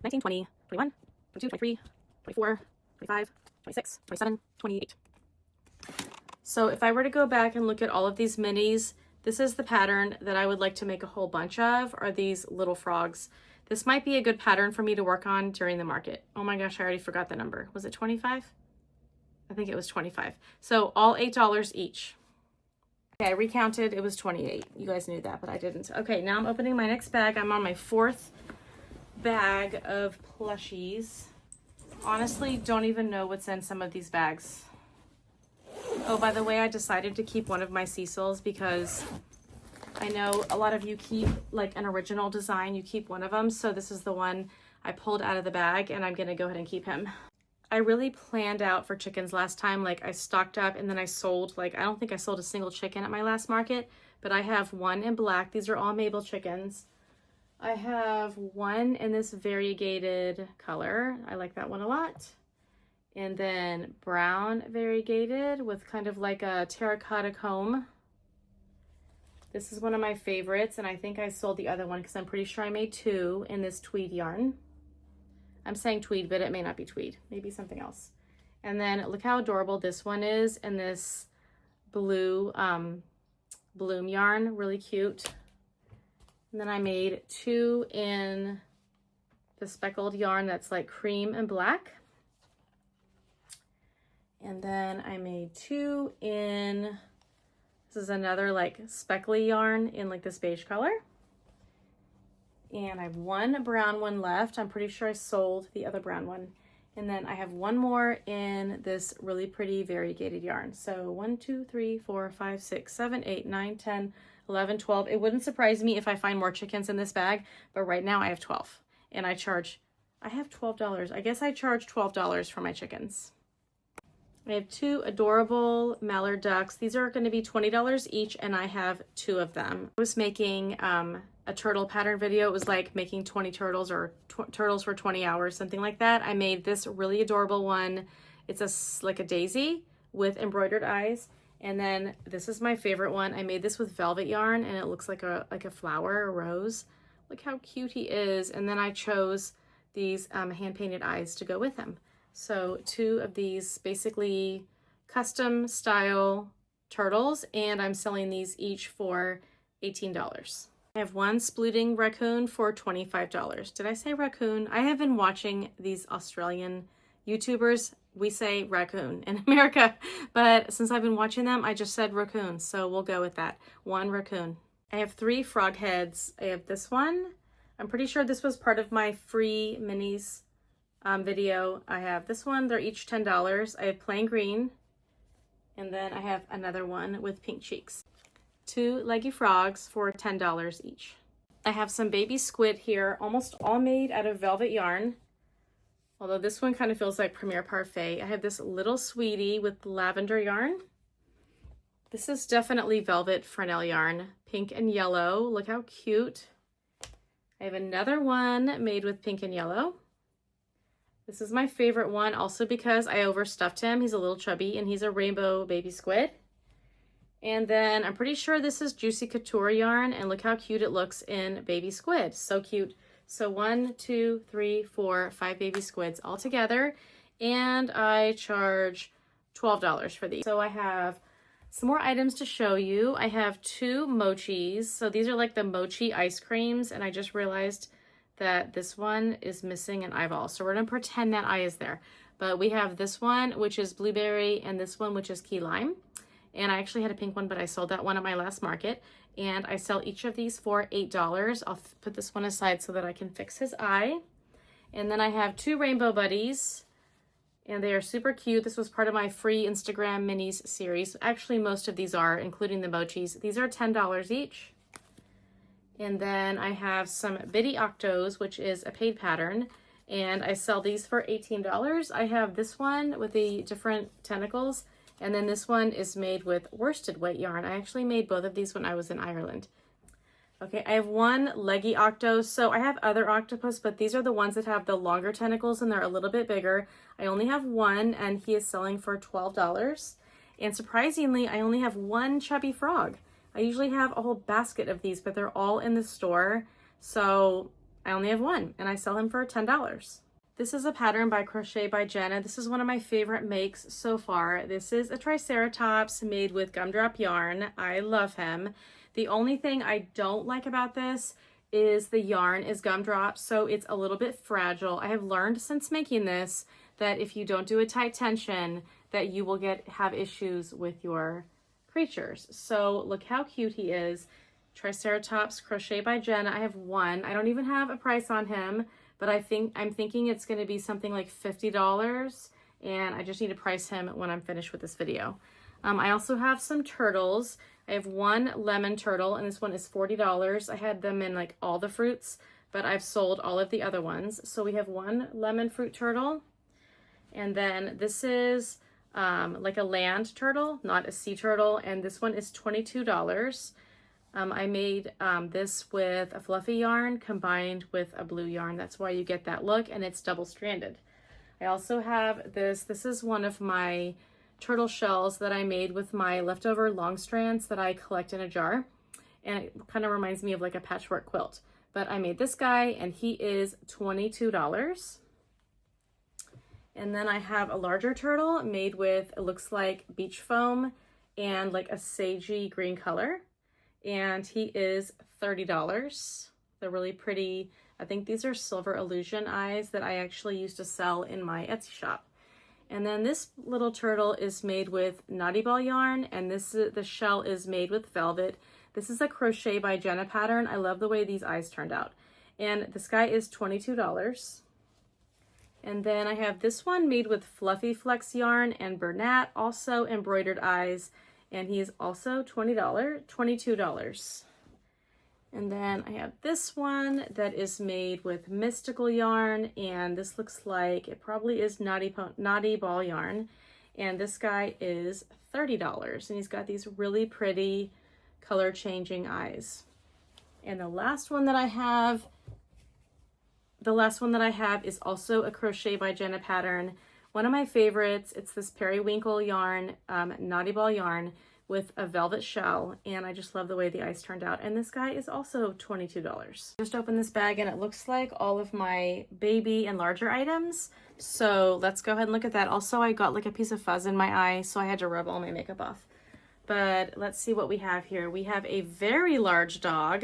19, 20, 21, 22, 23, 24, 25, 26, 27, 28. So if I were to go back and look at all of these minis, this is the pattern that I would like to make a whole bunch of, are these little frogs. This might be a good pattern for me to work on during the market. Oh my gosh, I already forgot the number. Was it 25? I think it was 25. So all $8 each. Okay, I recounted, it was 28. You guys knew that, but I didn't. Okay, now I'm opening my next bag. I'm on my 4th bag of plushies. Honestly, don't even know what's in some of these bags. Oh, by the way, I decided to keep one of my Cecils because I know a lot of you keep like an original design. You keep one of them. So this is the one I pulled out of the bag and I'm going to go ahead and keep him. I really planned out for chickens last time. Like I stocked up and then I sold, like I don't think I sold a single chicken at my last market, but I have one in black. These are all Mabel chickens. I have one in this variegated color. I like that one a lot. And then brown variegated with kind of like a terracotta comb. This is one of my favorites, and I think I sold the other one because I'm pretty sure I made 2 in this tweed yarn. I'm saying tweed, but it may not be tweed, maybe something else. And then look how adorable this one is in this blue bloom yarn, really cute. And then I made 2 in the speckled yarn that's like cream and black. And then I made 2 in, this is another like speckly yarn in like this beige color. And I have 1 brown one left. I'm pretty sure I sold the other brown one. And then I have 1 more in this really pretty variegated yarn. So 1, 2, 3, 4, 5, 6, 7, 8, 9, 10, 11, 12. It wouldn't surprise me if I find more chickens in this bag, but right now I have 12. And I have $12. I guess I charge $12 for my chickens. I have 2 adorable mallard ducks. These are going to be $20 each, and I have 2 of them. I was making a turtle pattern video. It was like making 20 turtles or turtles for 20 hours, something like that. I made this really adorable one. It's like a daisy with embroidered eyes. And then this is my favorite one. I made this with velvet yarn, and it looks like a flower, a rose. Look how cute he is. And then I chose these hand-painted eyes to go with him. So 2 of these basically custom style turtles, and I'm selling these each for $18. I have 1 splooting raccoon for $25. Did I say raccoon? I have been watching these Australian YouTubers. We say raccoon in America, but since I've been watching them, I just said raccoon. So we'll go with that. 1 raccoon. I have 3 frog heads. I have this one. I'm pretty sure this was part of my free minis video. I have this one. They're each $10. I have plain green. And then I have another one with pink cheeks. 2 leggy frogs for $10 each. I have some baby squid here, almost all made out of velvet yarn. Although this one kind of feels like Premier Parfait. I have this little sweetie with lavender yarn. This is definitely velvet Fresnel yarn, pink and yellow. Look how cute. I have another one made with pink and yellow. This is my favorite one also because I overstuffed him. He's a little chubby and he's a rainbow baby squid. And then I'm pretty sure this is Juicy Couture yarn, and look how cute it looks in baby squid. So cute. So 1, 2, 3, 4, 5 baby squids all together, and I charge $12 for these. So I have some more items to show you. I have 2 mochis. So these are like the mochi ice creams, and I just realized that this one is missing an eyeball. So we're gonna pretend that eye is there. But we have this one, which is blueberry, and this one, which is key lime. And I actually had a pink one, but I sold that one at my last market. And I sell each of these for $8. I'll put this one aside so that I can fix his eye. And then I have 2 rainbow buddies, and they are super cute. This was part of my free Instagram minis series. Actually, most of these are, including the mochis. These are $10 each. And then I have some Biddy Octos, which is a paid pattern. and I sell these for $18. I have this one with the different tentacles, and then this one is made with worsted weight yarn. I actually made both of these when I was in Ireland. Okay, I have one leggy octo. So I have other octopus, but these are the ones that have the longer tentacles and they're a little bit bigger. I only have one and he is selling for $12. And surprisingly, I only have one chubby frog. I usually have a whole basket of these, but they're all in the store. So I only have one and I sell him for $10. This is a pattern by Crochet by Jenna. This is one of my favorite makes so far. This is a Triceratops made with gumdrop yarn. I love him. The only thing I don't like about this is the yarn is gumdrop, so it's a little bit fragile. I have learned since making this that if you don't do a tight tension, that you will have issues with your creatures. So look how cute he is. Triceratops Crochet by Jenna. I have one. I don't even have a price on him, but I'm thinking it's going to be something like $50, and I just need to price him when I'm finished with this video. I also have some turtles. I have one lemon turtle, and this one is $40. I had them in like all the fruits, but I've sold all of the other ones. So we have one lemon fruit turtle, and then this is like a land turtle, not a sea turtle, and this one is $22. I made this with a fluffy yarn combined with a blue yarn. That's why you get that look, and it's double-stranded. I also have this. This is one of my turtle shells that I made with my leftover long strands that I collect in a jar, and it kind of reminds me of like a patchwork quilt. But I made this guy and he is $22. And then I have a larger turtle made with, it looks like beach foam and like a sagey green color, and he is $30. They're really pretty. I think these are silver illusion eyes that I actually used to sell in my Etsy shop. And then this little turtle is made with Naughty Ball yarn, and the shell is made with velvet. This is a Crochet by Jenna pattern. I love the way these eyes turned out. And this guy is $22. And then I have this one made with Fluffy Flex yarn and Bernat, also embroidered eyes, and he is also $22. And then I have this one that is made with mystical yarn, and this looks like it probably is Naughty Ball yarn, and this guy is $30, and he's got these really pretty color changing eyes. And the last one that I have is also a Crochet by Jenna pattern. One of my favorites. It's this periwinkle yarn, Naughty Ball yarn, with a velvet shell, and I just love the way the eyes turned out. And this guy is also $22. Just opened this bag and it looks like all of my baby and larger items. So let's go ahead and look at that. Also, I got like a piece of fuzz in my eye, so I had to rub all my makeup off. But let's see what we have here. We have a very large dog,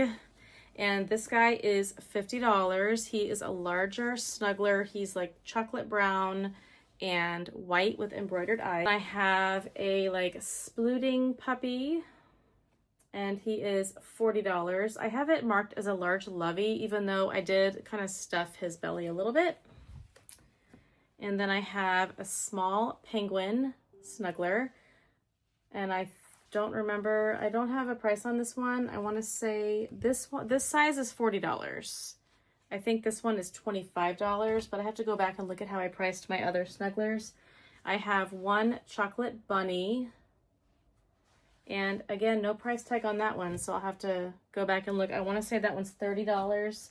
and this guy is $50. He is a larger snuggler. He's like chocolate brown and white with embroidered eyes. I have a like splooting puppy, and he is $40. I have it marked as a large lovey, even though I did kind of stuff his belly a little bit. And then I have a small penguin snuggler, and I don't remember, I don't have a price on this one. I want to say this size is $40. I think this one is $25, but I have to go back and look at how I priced my other snugglers. I have one chocolate bunny, and again, no price tag on that one, so I'll have to go back and look. I want to say that one's $30.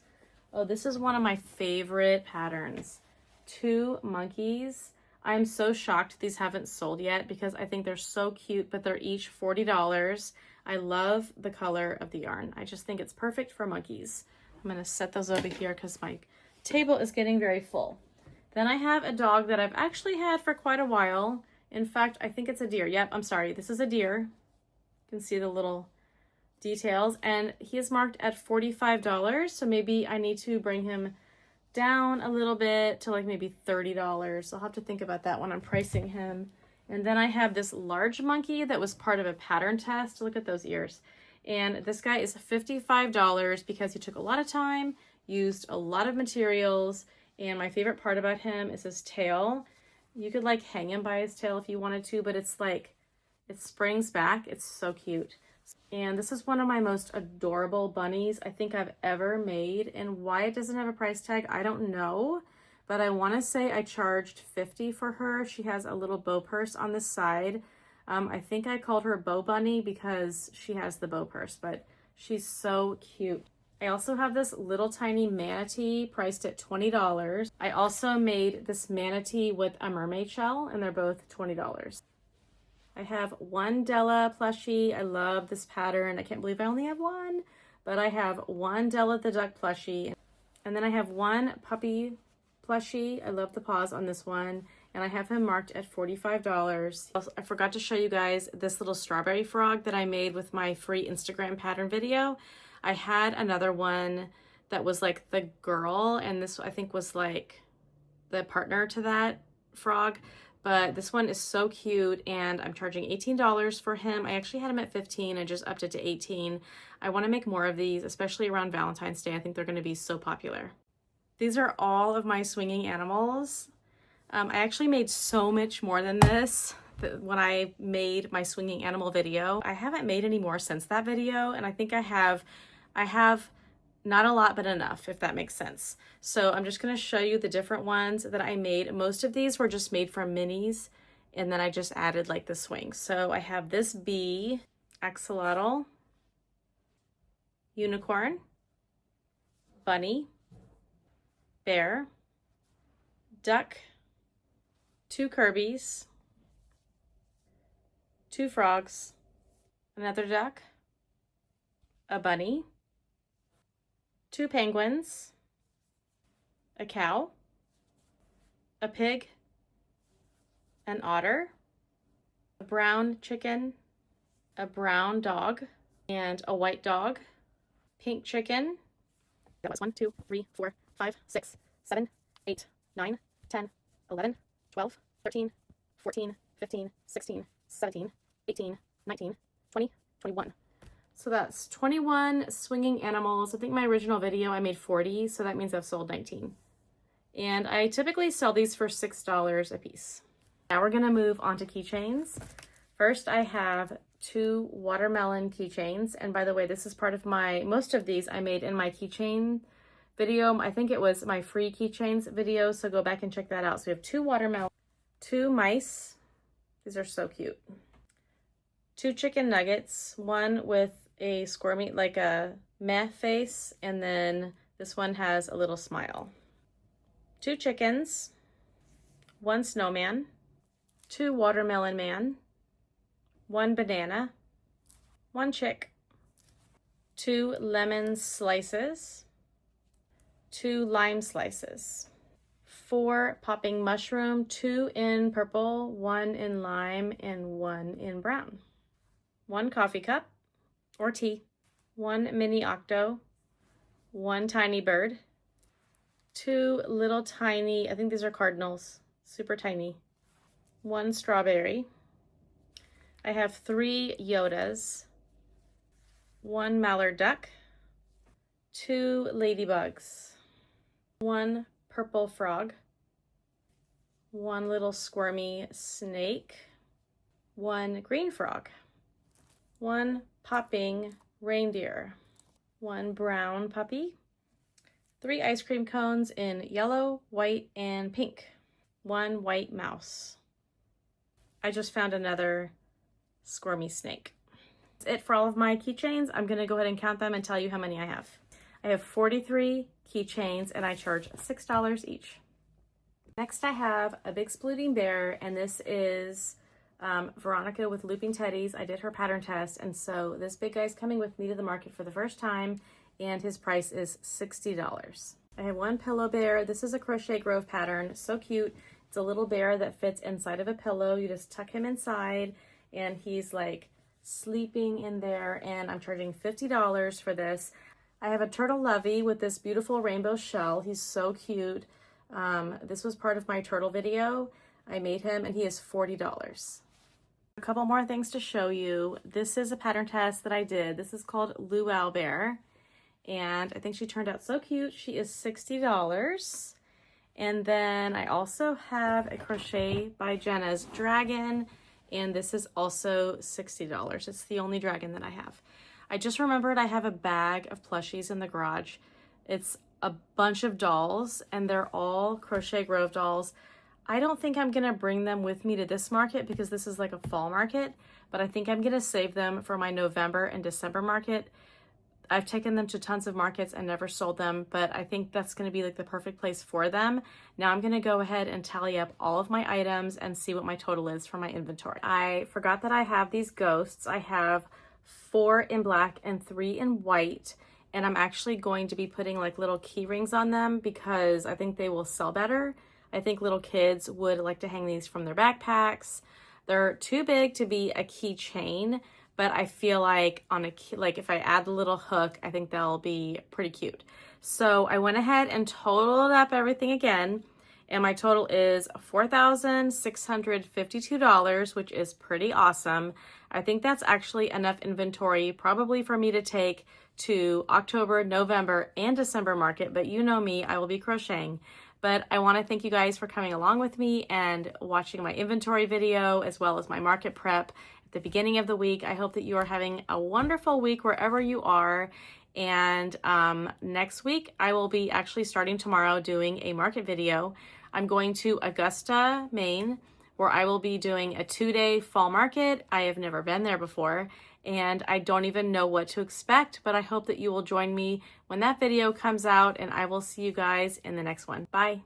Oh, this is one of my favorite patterns. Two monkeys. I'm so shocked these haven't sold yet because I think they're so cute, but they're each $40. I love the color of the yarn. I just think it's perfect for monkeys. I'm going to set those over here because my table is getting very full. Then I have a dog that I've actually had for quite a while. In fact, I think it's a deer. Yep, I'm sorry. This is a deer. You can see the little details. And he is marked at $45. So maybe I need to bring him down a little bit to like maybe $30. I'll have to think about that when I'm pricing him. And then I have this large monkey that was part of a pattern test. Look at those ears. And this guy is $55 because he took a lot of time, used a lot of materials, and my favorite part about him is his tail. You could like hang him by his tail if you wanted to, but it's like, it springs back. It's so cute. And this is one of my most adorable bunnies I think I've ever made, and why it doesn't have a price tag, I don't know, but I want to say I charged $50 for her. She has a little bow purse on the side. I think I called her Bow Bunny because she has the bow purse, but she's so cute. I also have this little tiny manatee priced at $20. I also made this manatee with a mermaid shell, and they're both $20. I have one Della plushie. I love this pattern. I can't believe I only have one, but I have one Della the duck plushie. And then I have one puppy plushie. I love the paws on this one. And I have him marked at $45. Also, I forgot to show you guys this little strawberry frog that I made with my free Instagram pattern video. I had another one that was like the girl, and this I think was like the partner to that frog. But this one is so cute, and I'm charging $18 for him. I actually had him at $15. I just upped it to $18. I want to make more of these, especially around Valentine's Day. I think they're going to be so popular. These are all of my swinging animals. I actually made so much more than this when I made my swinging animal video. I haven't made any more since that video, and I think I have not a lot, but enough, if that makes sense. So I'm just going to show you the different ones that I made. Most of these were just made from minis, and then I just added like the swing. So I have this bee, axolotl, unicorn, bunny, bear, duck, 2 Kirby's, 2 frogs, another duck, a bunny, 2 penguins, a cow, a pig, an otter, a brown chicken, a brown dog, and a white dog, pink chicken. That was 1, 2, 3, 4, 5, 6, 7, 8, 9, 10, 11, 12, 13, 14, 15, 16, 17, 18, 19, 20, 21. So that's 21 swinging animals. I think my original video I made 40, so that means I've sold 19. And I typically sell these for $6 a piece. Now we're gonna move on to keychains. First, I have 2 watermelon keychains. And by the way, this is part of most of these I made in my keychain video. I think it was my free keychains video, so go back and check that out. So we have 2 watermelon, 2 mice. These are so cute. 2 chicken nuggets, one with a squirmy, like a meh face, and then this one has a little smile. 2 chickens, 1 snowman, 2 watermelon man, 1 banana, 1 chick, 2 lemon slices, 2 lime slices, 4 popping mushroom, 2 in purple, 1 in lime, and 1 in brown. 1 coffee cup or tea, 1 mini octo, 1 tiny bird, 2 little tiny, I think these are cardinals, super tiny, 1 strawberry. I have 3 Yodas, 1 mallard duck, 2 ladybugs, 1 purple frog, 1 little squirmy snake, 1 green frog, 1 popping reindeer, 1 brown puppy, 3 ice cream cones in yellow, white, and pink, 1 white mouse. I just found another squirmy snake. That's it for all of my keychains. I'm gonna go ahead and count them and tell you how many I have. I have 43 keychains and I charge $6 each. Next I have a big splooting bear, and this is Veronica with Looping Teddies. I did her pattern test, and so this big guy's coming with me to the market for the first time, and his price is $60. I have 1 pillow bear. This is a Crochet Grove pattern, so cute. It's a little bear that fits inside of a pillow. You just tuck him inside, and he's like sleeping in there, and I'm charging $50 for this. I have a turtle lovey with this beautiful rainbow shell. He's so cute. This was part of my turtle video. I made him, and he is $40. A couple more things to show you. This is a pattern test that I did. This is called Luau Bear, and I think she turned out so cute. She is $60. And then I also have a Crochet by Jenna's dragon, and this is also $60. It's the only dragon that I have. I just remembered I have a bag of plushies in the garage. It's a bunch of dolls, and they're all Crochet Grove dolls. I don't think I'm gonna bring them with me to this market because this is like a fall market, but I think I'm gonna save them for my November and December market. I've taken them to tons of markets and never sold them, but I think that's gonna be like the perfect place for them. Now I'm gonna go ahead and tally up all of my items and see what my total is for my inventory. I forgot that I have these ghosts. I have 4 in black and 3 in white, and I'm actually going to be putting like little key rings on them because I think they will sell better. I think little kids would like to hang these from their backpacks. They're too big to be a keychain, but I feel like like if I add the little hook, I think they'll be pretty cute. So I went ahead and totaled up everything again, and my total is $4,652, which is pretty awesome. I think that's actually enough inventory probably for me to take to October, November, and December market, but you know me, I will be crocheting. But I want to thank you guys for coming along with me and watching my inventory video as well as my market prep at the beginning of the week. I hope that you are having a wonderful week wherever you are. And next week, I will be actually starting tomorrow doing a market video. I'm going to Augusta, Maine, where I will be doing a 2-day fall market. I have never been there before, and I don't even know what to expect, but I hope that you will join me when that video comes out, and I will see you guys in the next one. Bye.